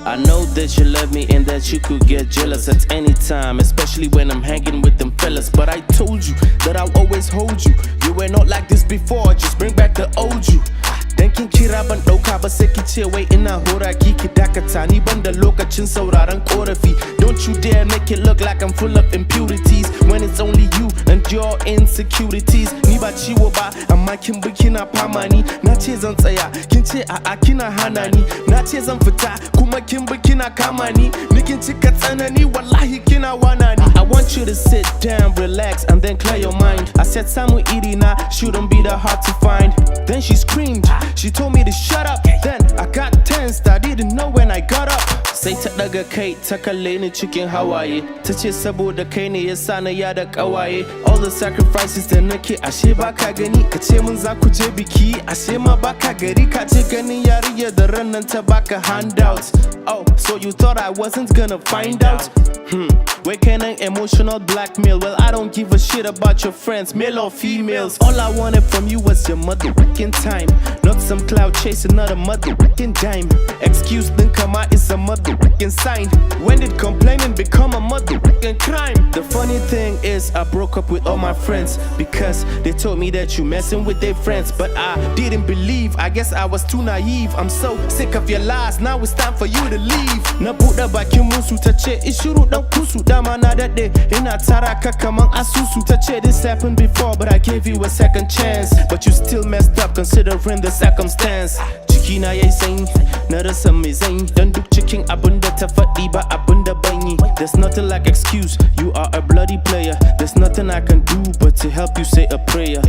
I know that you love me and that you could get jealous at any time, especially when I'm hanging with them fellas. But I told you that I'll always hold you. You were not like this before, just bring back the old you. Dan kin kira ban dauka ba sai ki ce wai ina hora ki dakata ni ban da lokacin sauraron korafi. Don't you dare make it look like I'm full of impurities when it's only you and your insecurities. Ni ba ciwo ba amma kin bi kina fama ni. Na ce zan tsaya kin ce a'a kina hana ni. Na ce zan fita kuma kin bi kina kama ni. Ni kin cika tsanani wallahi kina wana ni. I want you to sit down, relax and then clear your mind. I said samu iri na shouldn't be that hard to find. Then she screamed, she told me to shut up. Then I got tensed, I didn't know when I got up. Sai ta daga kai ta kalle ni cikin hawaye. Ta ce saboda kai ne yasa na yada kawaye. All the sacrifices da nake ashe baka gani. Ka ce mun za ku je biki ashe ma baka gari. Ka ce ganin yarinya da ran nan ta baka handout. Oh, so you thought I wasn't gonna find out? Where can an emotional blackmail? Well, I don't give a shit about your friends, male or females. All I wanted from you was your motherfucking time, not some cloud chasing, not a motherfucking dime. Excuse din kama is a motherfucking sign. When did complaining become a motherfucking crime? The funny thing is I broke up with all my friends because they told me that you messing with their friends. But I didn't believe, I guess I was too naive. I'm so sick of your lies, now it's time for you to leave. Na buɗe bakin musu ta ce ishuru dan kusu. Dama na daɗe ina tara ka kaman asusu. Ta ce this happened before but I gave you a second chance. But you still messed up considering the circumstance. Jikina yayi sanyi na rasa mai zanyi. Dan duk cikin abinda ta faɗi ba abinda ban yi. There's nothing like excuse, you are a bloody player. There's nothing I can do but to help you say a prayer.